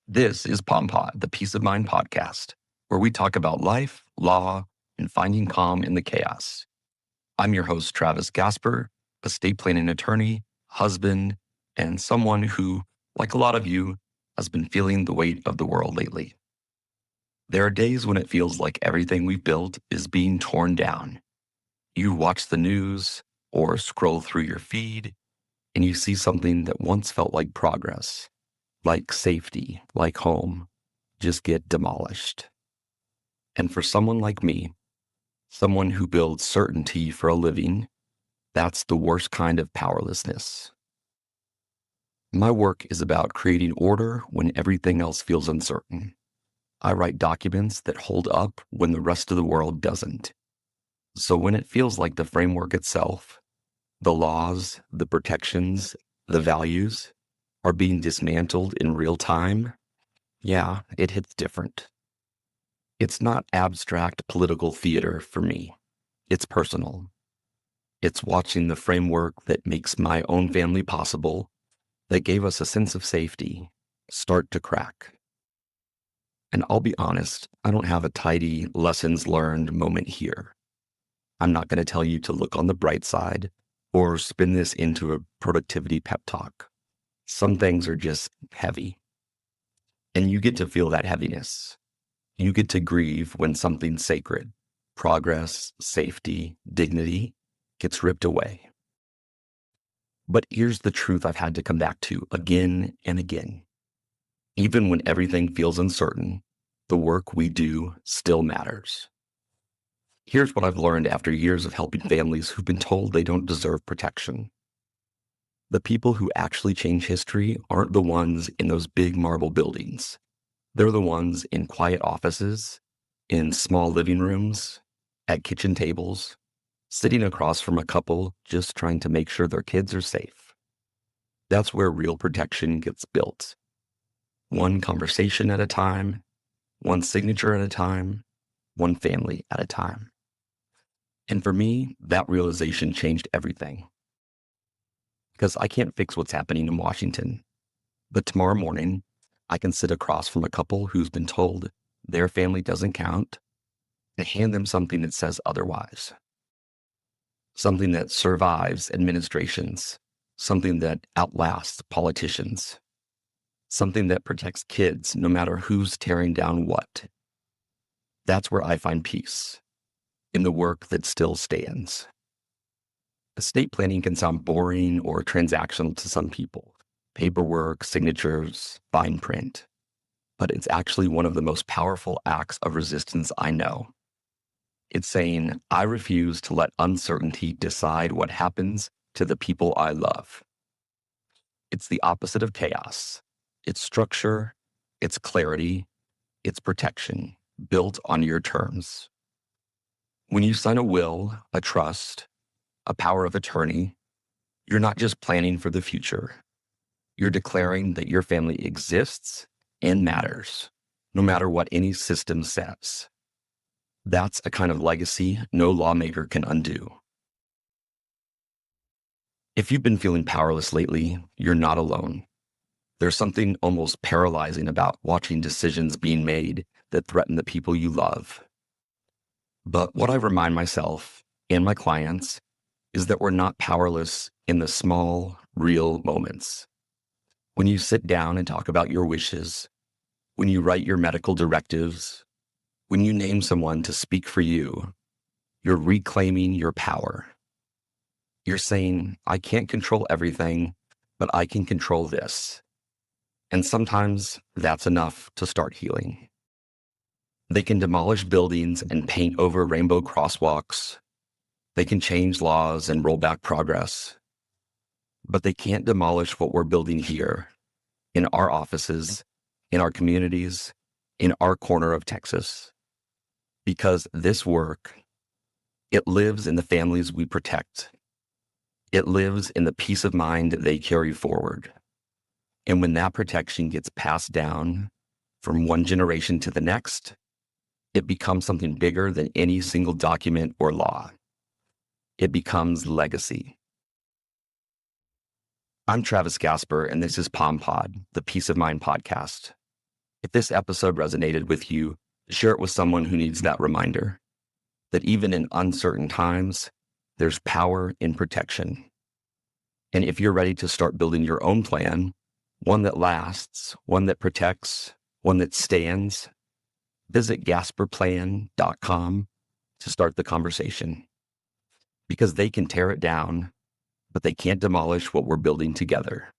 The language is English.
This is POMpod, the Peace of Mind podcast, where we talk about life, law, and finding calm in the chaos. I'm your host, Travis Gasper, estate planning attorney, husband, and someone who, like a lot of you, has been feeling the weight of the world lately. There are days when it feels like everything we've built is being torn down. You watch the news or scroll through your feed, and you see something that once felt like progress, like safety, like home, just get demolished. And for someone like me, someone who builds certainty for a living, that's the worst kind of powerlessness. My work is about creating order when everything else feels uncertain. I write documents that hold up when the rest of the world doesn't. So when it feels like the framework itself, the laws, the protections, the values, are being dismantled in real time, yeah, it hits different. It's not abstract political theater for me. It's personal. It's watching the framework that makes my own family possible, that gave us a sense of safety, start to crack. And I'll be honest, I don't have a tidy lessons learned moment here. I'm not going to tell you to look on the bright side or spin this into a productivity pep talk. Some things are just heavy. And you get to feel that heaviness. You get to grieve when something sacred, progress, safety, dignity, gets ripped away. But here's the truth I've had to come back to again and again. Even when everything feels uncertain, the work we do still matters. Here's what I've learned after years of helping families who've been told they don't deserve protection. The people who actually change history aren't the ones in those big marble buildings. They're the ones in quiet offices, in small living rooms, at kitchen tables, sitting across from a couple just trying to make sure their kids are safe. That's where real protection gets built. One conversation at a time, one signature at a time, one family at a time. And for me, that realization changed everything. Because I can't fix what's happening in Washington. But tomorrow morning, I can sit across from a couple who's been told their family doesn't count and hand them something that says otherwise. Something that survives administrations, something that outlasts politicians, something that protects kids no matter who's tearing down what. That's where I find peace, in the work that still stands. Estate planning can sound boring or transactional to some people. Paperwork, signatures, fine print. But it's actually one of the most powerful acts of resistance I know. It's saying, I refuse to let uncertainty decide what happens to the people I love. It's the opposite of chaos. It's structure, it's clarity, it's protection, built on your terms. When you sign a will, a trust, a power of attorney, you're not just planning for the future. You're declaring that your family exists and matters, no matter what any system says. That's a kind of legacy no lawmaker can undo. If you've been feeling powerless lately, you're not alone. There's something almost paralyzing about watching decisions being made that threaten the people you love. But what I remind myself and my clients is that we're not powerless in the small, real moments. When you sit down and talk about your wishes, when you write your medical directives, when you name someone to speak for you, you're reclaiming your power. You're saying, I can't control everything, but I can control this. And sometimes that's enough to start healing. They can demolish buildings and paint over rainbow crosswalks. They can change laws and roll back progress. But they can't demolish what we're building here, in our offices, in our communities, in our corner of Texas. Because this work, it lives in the families we protect. It lives in the peace of mind they carry forward. And when that protection gets passed down from one generation to the next, it becomes something bigger than any single document or law. It becomes legacy. I'm Travis Gasper, and this is POMpod, the Peace of Mind podcast. If this episode resonated with you, share it with someone who needs that reminder that even in uncertain times, there's power in protection. And if you're ready to start building your own plan, one that lasts, one that protects, one that stands, visit gasperplan.com to start the conversation. Because they can tear it down, but they can't demolish what we're building together.